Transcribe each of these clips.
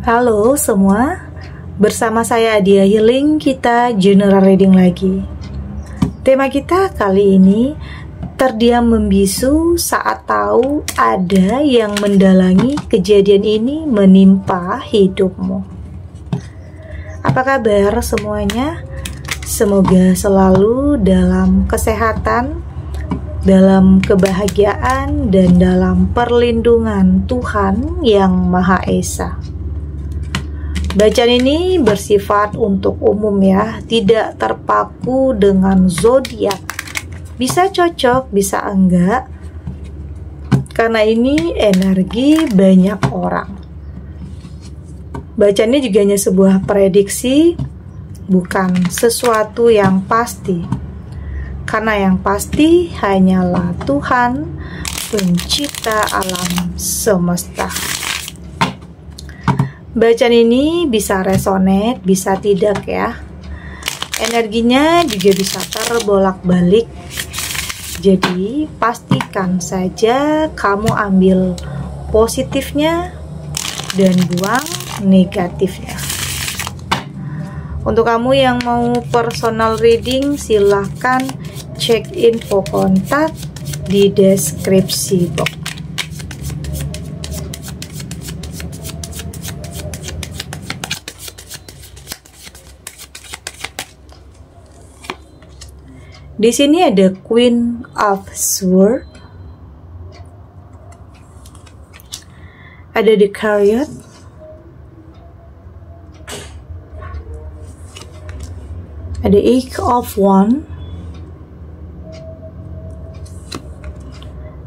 Halo semua, bersama saya Adia Healing, kita general reading lagi. Tema kita kali ini, terdiam membisu saat tahu ada yang mendalangi kejadian ini menimpa hidupmu. Apa kabar semuanya? Semoga selalu dalam kesehatan, dalam kebahagiaan, dan dalam perlindungan Tuhan yang Maha Esa. Bacaan ini bersifat untuk umum ya, tidak terpaku dengan zodiak. Bisa cocok, bisa enggak, karena ini energi banyak orang. Bacaannya juga hanya sebuah prediksi, bukan sesuatu yang pasti. Karena yang pasti hanyalah Tuhan, pencipta alam semesta. Bacaan ini bisa resonate, bisa tidak ya. Energinya juga bisa terbolak-balik. Jadi pastikan saja kamu ambil positifnya dan buang negatifnya. Untuk kamu yang mau personal reading, silahkan cek info kontak di deskripsi box. Di sini ada Queen of Swords, ada The Chariot, ada Eight of Wands,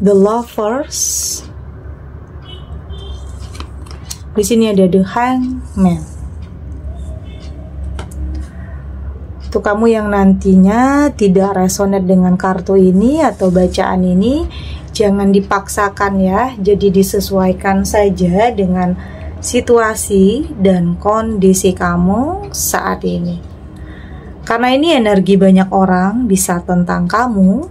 The Lovers. Di sini ada The Hangman. Untuk kamu yang nantinya tidak resonate dengan kartu ini atau bacaan ini, jangan dipaksakan ya. Jadi disesuaikan saja dengan situasi dan kondisi kamu saat ini. Karena ini energi banyak orang, bisa tentang kamu,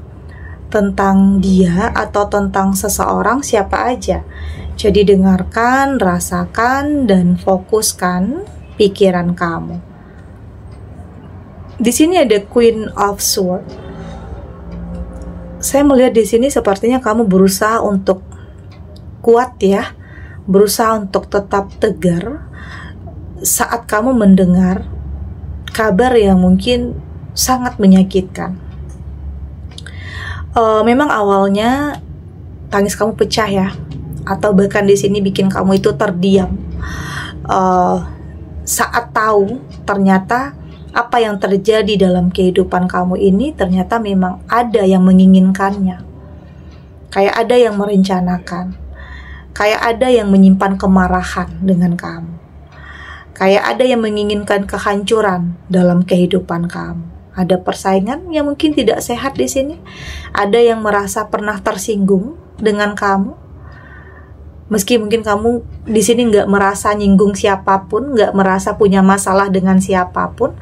tentang dia, atau tentang seseorang siapa aja. Jadi dengarkan, rasakan, dan fokuskan pikiran kamu. Di sini ada Queen of Swords. Saya melihat di sini sepertinya kamu berusaha untuk kuat ya, berusaha untuk tetap tegar saat kamu mendengar kabar yang mungkin sangat menyakitkan. Memang awalnya tangis kamu pecah ya, atau bahkan di sini bikin kamu itu terdiam saat tahu ternyata apa yang terjadi dalam kehidupan kamu ini ternyata memang ada yang menginginkannya. Kayak ada yang merencanakan. Kayak ada yang menyimpan kemarahan dengan kamu. Kayak ada yang menginginkan kehancuran dalam kehidupan kamu. Ada persaingan yang mungkin tidak sehat di sini. Ada yang merasa pernah tersinggung dengan kamu. Meski mungkin kamu di sini nggak merasa nyinggung siapapun, nggak merasa punya masalah dengan siapapun,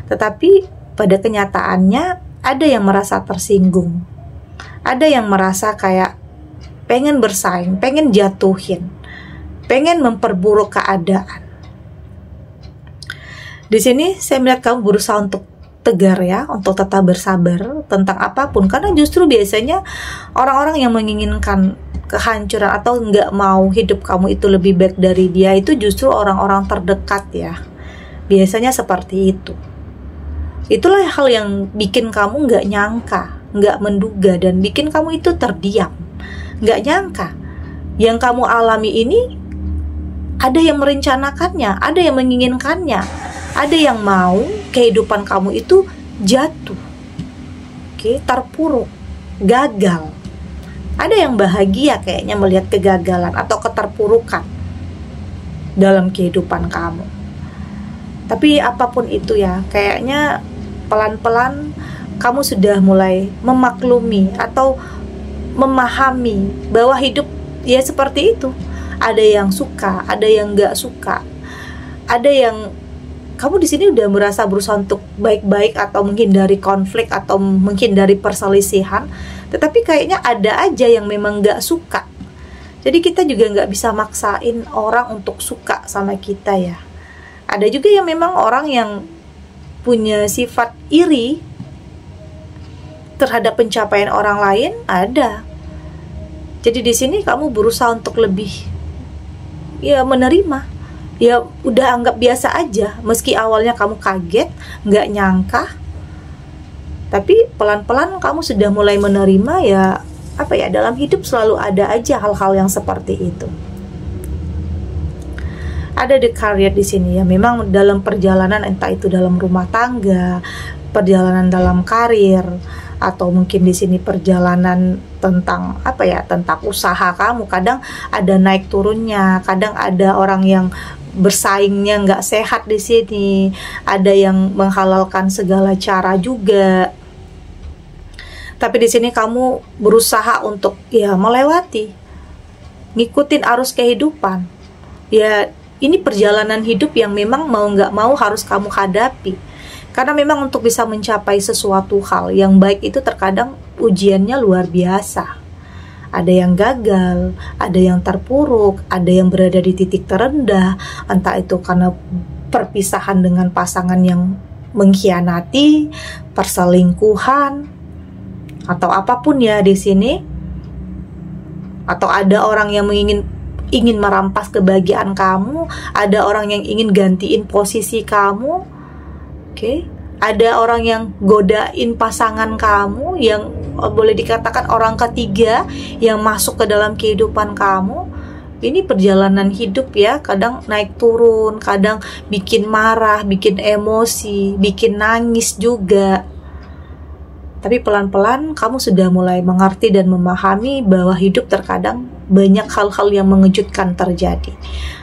tetapi pada kenyataannya ada yang merasa tersinggung, ada yang merasa kayak pengen bersaing, pengen jatuhin, pengen memperburuk keadaan. Di sini saya melihat kamu berusaha untuk tegar ya, untuk tetap bersabar tentang apapun, karena justru biasanya orang-orang yang menginginkan kehancuran atau nggak mau hidup kamu itu lebih baik dari dia itu justru orang-orang terdekat ya. Biasanya seperti itu. Itulah hal yang bikin kamu nggak nyangka, nggak menduga, dan bikin kamu itu terdiam. Nggak nyangka yang kamu alami ini ada yang merencanakannya, ada yang menginginkannya, ada yang mau kehidupan kamu itu jatuh, terpuruk, gagal. Ada yang bahagia kayaknya melihat kegagalan atau keterpurukan dalam kehidupan kamu. Tapi apapun itu ya, kayaknya pelan-pelan kamu sudah mulai memaklumi atau memahami bahwa hidup ya seperti itu. Ada yang suka, ada yang nggak suka. Ada yang kamu di sini udah merasa berusaha untuk baik-baik atau menghindari konflik atau menghindari perselisihan, tetapi kayaknya ada aja yang memang nggak suka. Jadi kita juga nggak bisa maksain orang untuk suka sama kita ya. Ada juga yang memang orang yang punya sifat iri terhadap pencapaian orang lain, ada. Jadi di sini kamu berusaha untuk lebih ya menerima, ya udah anggap biasa aja. Meski awalnya kamu kaget, nggak nyangka, tapi pelan-pelan kamu sudah mulai menerima ya. Apa ya, dalam hidup selalu ada aja hal-hal yang seperti itu. Ada di karir di sini ya, memang dalam perjalanan, entah itu dalam rumah tangga, perjalanan dalam karir, atau mungkin di sini perjalanan tentang apa ya, tentang usaha kamu. Kadang ada naik turunnya, kadang ada orang yang bersaingnya nggak sehat di sini, ada yang menghalalkan segala cara juga. Tapi di sini kamu berusaha untuk ya melewati, ngikutin arus kehidupan. Ya ini perjalanan hidup yang memang mau nggak mau harus kamu hadapi. Karena memang untuk bisa mencapai sesuatu hal yang baik itu terkadang ujiannya luar biasa. Ada yang gagal, ada yang terpuruk, ada yang berada di titik terendah, entah itu karena perpisahan dengan pasangan yang mengkhianati, perselingkuhan, atau apapun ya di sini. Atau ada orang yang ingin merampas kebahagiaan kamu, ada orang yang ingin gantiin posisi kamu. Oke, ada orang yang godain pasangan kamu, yang boleh dikatakan orang ketiga yang masuk ke dalam kehidupan kamu. Ini perjalanan hidup ya, kadang naik turun, kadang bikin marah, bikin emosi, bikin nangis juga. Tapi pelan-pelan kamu sudah mulai mengerti dan memahami bahwa hidup terkadang banyak hal-hal yang mengejutkan terjadi.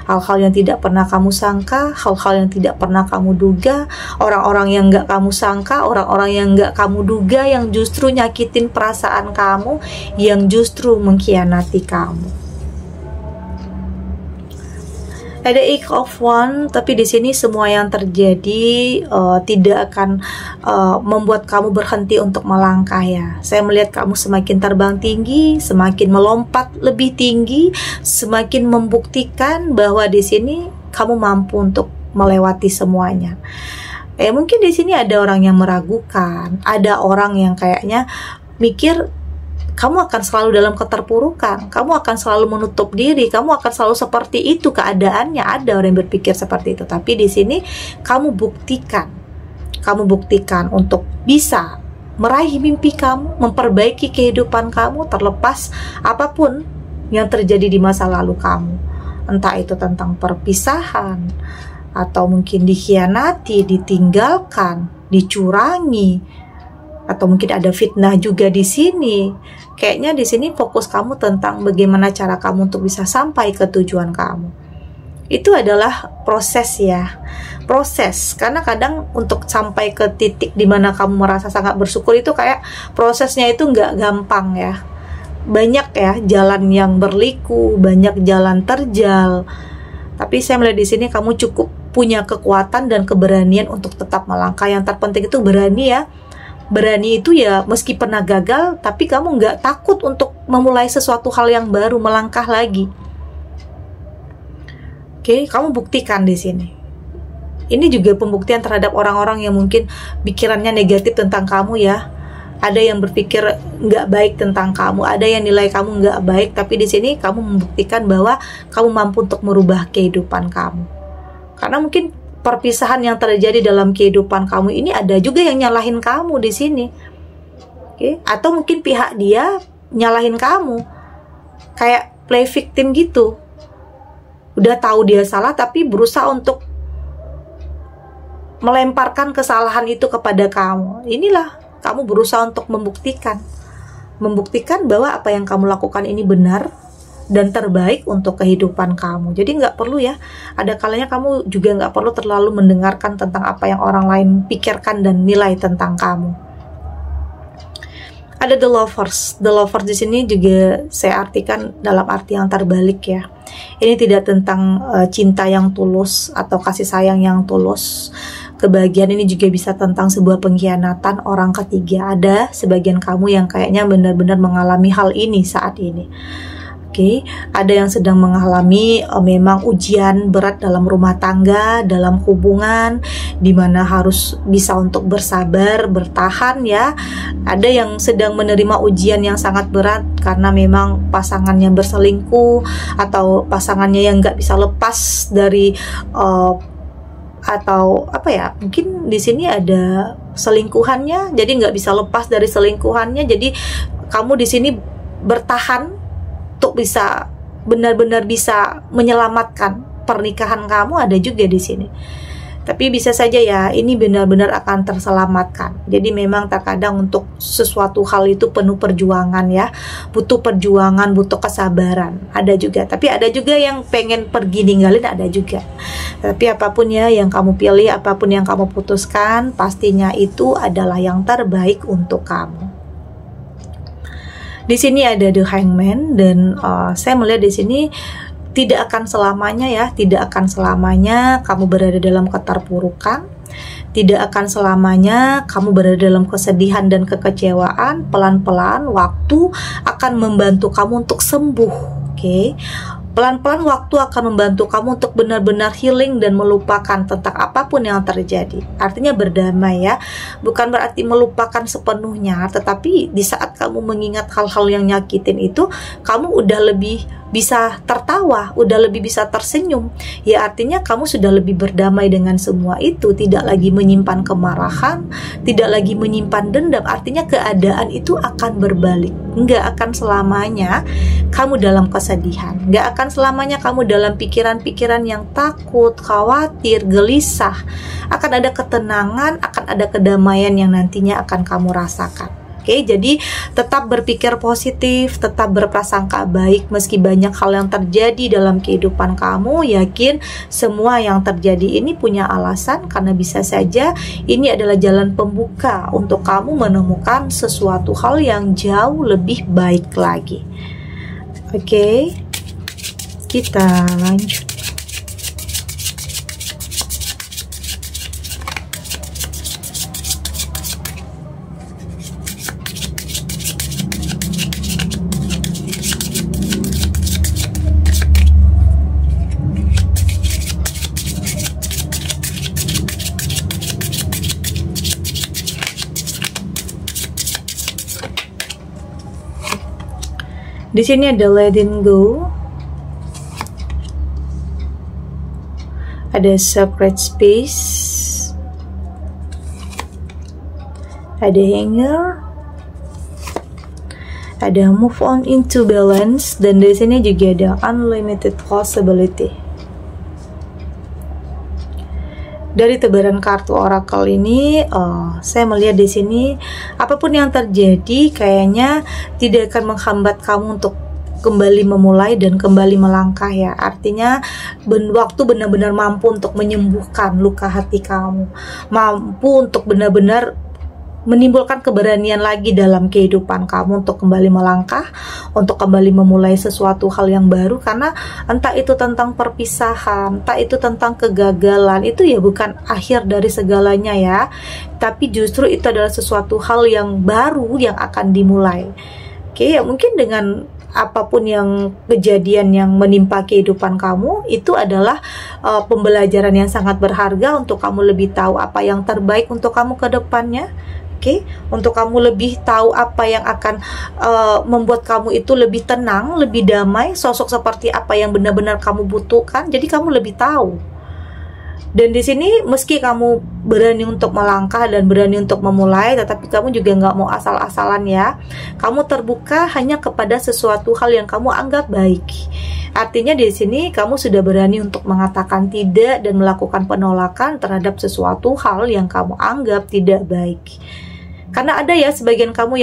Hal-hal yang tidak pernah kamu sangka, hal-hal yang tidak pernah kamu duga, orang-orang yang gak kamu sangka, orang-orang yang gak kamu duga, yang justru nyakitin perasaan kamu, yang justru mengkhianati kamu. Ada Eight of Wands, tapi di sini semua yang terjadi tidak akan membuat kamu berhenti untuk melangkah ya. Saya melihat kamu semakin terbang tinggi, semakin melompat lebih tinggi, semakin membuktikan bahwa di sini kamu mampu untuk melewati semuanya. Mungkin di sini ada orang yang meragukan, ada orang yang kayaknya mikir kamu akan selalu dalam keterpurukan, kamu akan selalu menutup diri, kamu akan selalu seperti itu keadaannya. Ada orang yang berpikir seperti itu. Tapi di sini kamu buktikan untuk bisa meraih mimpi kamu, memperbaiki kehidupan kamu terlepas apapun yang terjadi di masa lalu kamu. Entah itu tentang perpisahan, atau mungkin dikhianati, ditinggalkan, dicurangi, atau mungkin ada fitnah juga di sini. Kayaknya di sini fokus kamu tentang bagaimana cara kamu untuk bisa sampai ke tujuan kamu. Itu adalah proses ya, proses. Karena kadang untuk sampai ke titik dimana kamu merasa sangat bersyukur itu kayak prosesnya itu nggak gampang ya. Banyak ya jalan yang berliku, banyak jalan terjal. Tapi saya melihat di sini kamu cukup punya kekuatan dan keberanian untuk tetap melangkah. Yang terpenting itu berani ya. Berani itu ya meski pernah gagal, tapi kamu nggak takut untuk memulai sesuatu hal yang baru, melangkah lagi. Oke, kamu buktikan di sini. Ini juga pembuktian terhadap orang-orang yang mungkin pikirannya negatif tentang kamu ya. Ada yang berpikir nggak baik tentang kamu, ada yang nilai kamu nggak baik, tapi di sini kamu membuktikan bahwa kamu mampu untuk merubah kehidupan kamu. Karena mungkin perpisahan yang terjadi dalam kehidupan kamu ini ada juga yang nyalahin kamu di sini. Oke, atau mungkin pihak dia nyalahin kamu. Kayak play victim gitu. Udah tahu dia salah tapi berusaha untuk melemparkan kesalahan itu kepada kamu. Inilah kamu berusaha untuk membuktikan bahwa apa yang kamu lakukan ini benar dan terbaik untuk kehidupan kamu. Jadi nggak perlu ya, ada kalanya kamu juga nggak perlu terlalu mendengarkan tentang apa yang orang lain pikirkan dan nilai tentang kamu. Ada the lovers. The lovers di sini juga saya artikan dalam arti yang terbalik ya. Ini tidak tentang cinta yang tulus atau kasih sayang yang tulus. Kebahagiaan ini juga bisa tentang sebuah pengkhianatan orang ketiga. Ada sebagian kamu yang kayaknya benar-benar mengalami hal ini saat ini. Oke, ada yang sedang mengalami memang ujian berat dalam rumah tangga, dalam hubungan, dimana harus bisa untuk bersabar, bertahan ya. Ada yang sedang menerima ujian yang sangat berat karena memang pasangannya berselingkuh, atau pasangannya yang nggak bisa lepas dari atau apa ya, mungkin di sini ada selingkuhannya, jadi nggak bisa lepas dari selingkuhannya. Jadi kamu di sini bertahan untuk bisa benar-benar bisa menyelamatkan pernikahan kamu, ada juga di sini. Tapi bisa saja ya, ini benar-benar akan terselamatkan. Jadi memang terkadang untuk sesuatu hal itu penuh perjuangan ya, butuh perjuangan, butuh kesabaran. Ada juga, tapi ada juga yang pengen pergi ninggalin, ada juga. Tapi apapun ya yang kamu pilih, apapun yang kamu putuskan, pastinya itu adalah yang terbaik untuk kamu. Di sini ada The Hangman, dan saya melihat di sini tidak akan selamanya ya, tidak akan selamanya kamu berada dalam keterpurukan, tidak akan selamanya kamu berada dalam kesedihan dan kekecewaan. Pelan-pelan waktu akan membantu kamu untuk sembuh, oke? Pelan-pelan waktu akan membantu kamu untuk benar-benar healing dan melupakan tentang apapun yang terjadi. Artinya berdamai ya, bukan berarti melupakan sepenuhnya, tetapi di saat kamu mengingat hal-hal yang nyakitin itu, kamu udah lebih bisa tertawa, udah lebih bisa tersenyum. Ya artinya kamu sudah lebih berdamai dengan semua itu, tidak lagi menyimpan kemarahan, tidak lagi menyimpan dendam. Artinya keadaan itu akan berbalik. Nggak akan selamanya kamu dalam kesedihan, nggak akan selamanya kamu dalam pikiran-pikiran yang takut, khawatir, gelisah. Akan ada ketenangan, akan ada kedamaian yang nantinya akan kamu rasakan. Oke, jadi tetap berpikir positif, tetap berprasangka baik meski banyak hal yang terjadi dalam kehidupan kamu. Yakin semua yang terjadi ini punya alasan, karena bisa saja ini adalah jalan pembuka untuk kamu menemukan sesuatu hal yang jauh lebih baik lagi. Oke, kita lanjut. Di sini ada letting go, ada sacred space, ada hanger, ada move on into balance, dan di sini juga ada unlimited possibility. Dari tebaran kartu oracle ini, saya melihat di sini apapun yang terjadi kayaknya tidak akan menghambat kamu untuk kembali memulai dan kembali melangkah ya. Artinya waktu benar-benar mampu untuk menyembuhkan luka hati kamu, mampu untuk benar-benar menimbulkan keberanian lagi dalam kehidupan kamu untuk kembali melangkah, untuk kembali memulai sesuatu hal yang baru. Karena entah itu tentang perpisahan, entah itu tentang kegagalan, itu ya bukan akhir dari segalanya ya, tapi justru itu adalah sesuatu hal yang baru yang akan dimulai. Oke, ya mungkin dengan apapun yang kejadian yang menimpa kehidupan kamu, itu adalah pembelajaran yang sangat berharga untuk kamu lebih tahu apa yang terbaik untuk kamu ke depannya. Oke, untuk kamu lebih tahu apa yang akan membuat kamu itu lebih tenang, lebih damai, sosok seperti apa yang benar-benar kamu butuhkan. Jadi kamu lebih tahu. Dan di sini meski kamu berani untuk melangkah dan berani untuk memulai, tetapi kamu juga nggak mau asal-asalan ya. Kamu terbuka hanya kepada sesuatu hal yang kamu anggap baik. Artinya di sini kamu sudah berani untuk mengatakan tidak dan melakukan penolakan terhadap sesuatu hal yang kamu anggap tidak baik. Karena ada ya sebagian kamu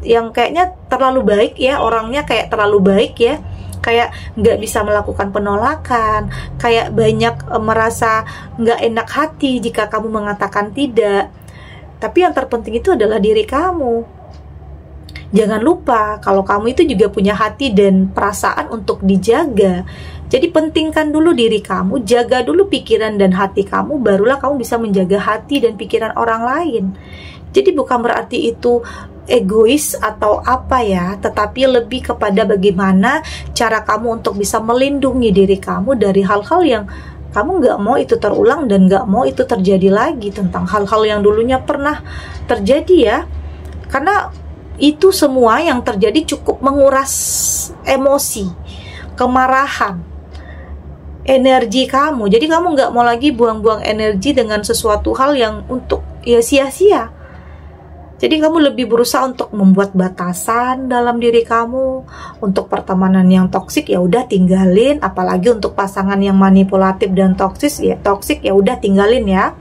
yang kayaknya terlalu baik ya, orangnya kayak terlalu baik ya, kayak nggak bisa melakukan penolakan, kayak banyak merasa nggak enak hati jika kamu mengatakan tidak. Tapi yang terpenting itu adalah diri kamu. Jangan lupa kalau kamu itu juga punya hati dan perasaan untuk dijaga. Jadi pentingkan dulu diri kamu, jaga dulu pikiran dan hati kamu, barulah kamu bisa menjaga hati dan pikiran orang lain. Jadi bukan berarti itu egois atau apa ya, tetapi lebih kepada bagaimana cara kamu untuk bisa melindungi diri kamu dari hal-hal yang kamu nggak mau itu terulang dan nggak mau itu terjadi lagi, tentang hal-hal yang dulunya pernah terjadi ya. Karena itu semua yang terjadi cukup menguras emosi, kemarahan, energi kamu. Jadi kamu nggak mau lagi buang-buang energi dengan sesuatu hal yang untuk ya sia-sia. Jadi kamu lebih berusaha untuk membuat batasan dalam diri kamu. Untuk pertemanan yang toksik ya udah tinggalin, apalagi untuk pasangan yang manipulatif dan toksik ya udah tinggalin ya.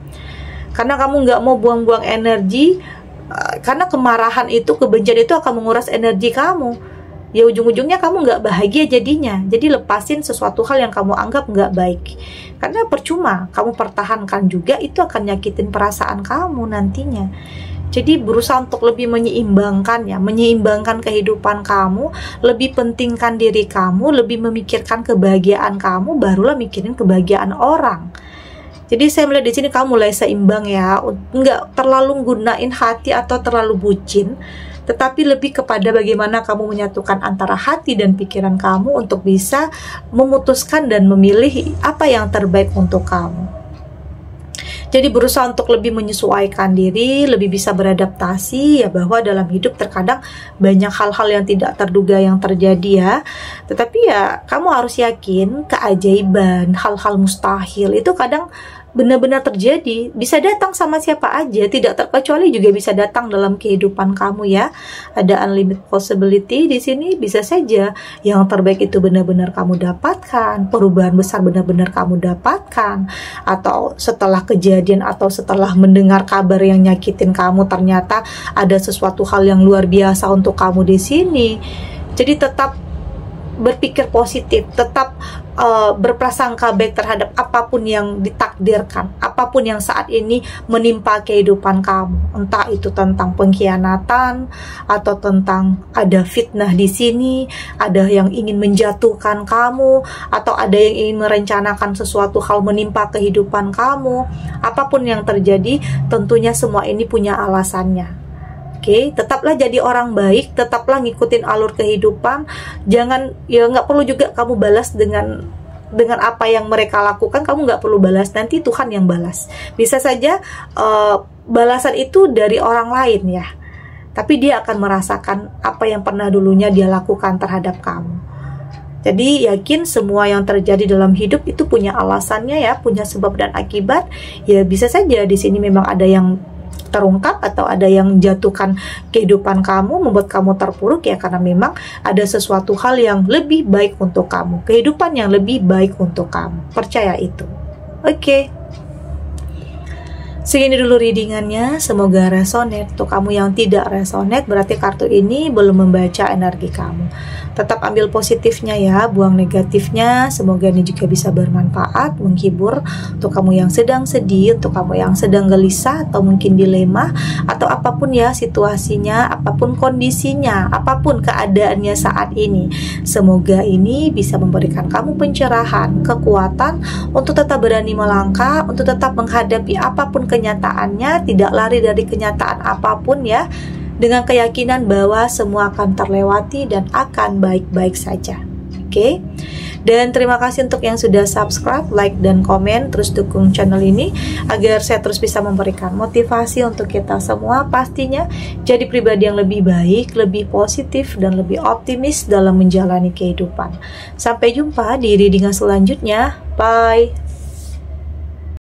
Karena kamu nggak mau buang-buang energi, karena kemarahan itu, kebencian itu akan menguras energi kamu. Ya ujung-ujungnya kamu nggak bahagia jadinya. Jadi lepasin sesuatu hal yang kamu anggap nggak baik. Karena percuma kamu pertahankan juga, itu akan nyakitin perasaan kamu nantinya. Jadi berusaha untuk lebih menyeimbangkan ya, menyeimbangkan kehidupan kamu, lebih pentingkan diri kamu, lebih memikirkan kebahagiaan kamu, barulah mikirin kebahagiaan orang. Jadi saya melihat di sini kamu mulai seimbang ya, nggak terlalu gunain hati atau terlalu bucin, tetapi lebih kepada bagaimana kamu menyatukan antara hati dan pikiran kamu untuk bisa memutuskan dan memilih apa yang terbaik untuk kamu. Jadi berusaha untuk lebih menyesuaikan diri, lebih bisa beradaptasi ya, bahwa dalam hidup terkadang banyak hal-hal yang tidak terduga yang terjadi ya. Tetapi ya kamu harus yakin keajaiban, hal-hal mustahil itu kadang benar-benar terjadi, bisa datang sama siapa aja, tidak terkecuali juga bisa datang dalam kehidupan kamu ya. Ada unlimited possibility di sini, bisa saja yang terbaik itu benar-benar kamu dapatkan, perubahan besar benar-benar kamu dapatkan, atau setelah kejadian atau setelah mendengar kabar yang nyakitin kamu ternyata ada sesuatu hal yang luar biasa untuk kamu di sini. Jadi tetap berpikir positif, tetap berprasangka baik terhadap apapun yang ditakdirkan, apapun yang saat ini menimpa kehidupan kamu, entah itu tentang pengkhianatan atau tentang ada fitnah di sini, ada yang ingin menjatuhkan kamu, atau ada yang ingin merencanakan sesuatu hal menimpa kehidupan kamu. Apapun yang terjadi, tentunya semua ini punya alasannya. Oke, tetaplah jadi orang baik, tetaplah ngikutin alur kehidupan. Jangan, ya nggak perlu juga kamu balas dengan apa yang mereka lakukan. Kamu nggak perlu balas, nanti Tuhan yang balas. Bisa saja balasan itu dari orang lain ya, tapi dia akan merasakan apa yang pernah dulunya dia lakukan terhadap kamu. Jadi yakin semua yang terjadi dalam hidup itu punya alasannya ya, punya sebab dan akibat. Ya bisa saja di sini memang ada yang terungkap atau ada yang jatuhkan kehidupan kamu, membuat kamu terpuruk ya, karena memang ada sesuatu hal yang lebih baik untuk kamu, kehidupan yang lebih baik untuk kamu, percaya itu. Oke. Segini dulu readingannya, semoga resonate. Untuk kamu yang tidak resonate, berarti kartu ini belum membaca energi kamu. Tetap ambil positifnya ya, buang negatifnya. Semoga ini juga bisa bermanfaat, menghibur untuk kamu yang sedang sedih, untuk kamu yang sedang gelisah atau mungkin dilema, atau apapun ya situasinya, apapun kondisinya, apapun keadaannya saat ini. Semoga ini bisa memberikan kamu pencerahan, kekuatan untuk tetap berani melangkah, untuk tetap menghadapi apapun kenyataannya, tidak lari dari kenyataan apapun ya, dengan keyakinan bahwa semua akan terlewati dan akan baik-baik saja. Oke? Dan terima kasih untuk yang sudah subscribe, like, dan komen. Terus dukung channel ini agar saya terus bisa memberikan motivasi untuk kita semua, pastinya jadi pribadi yang lebih baik, lebih positif, dan lebih optimis dalam menjalani kehidupan. Sampai jumpa di readingan selanjutnya. Bye!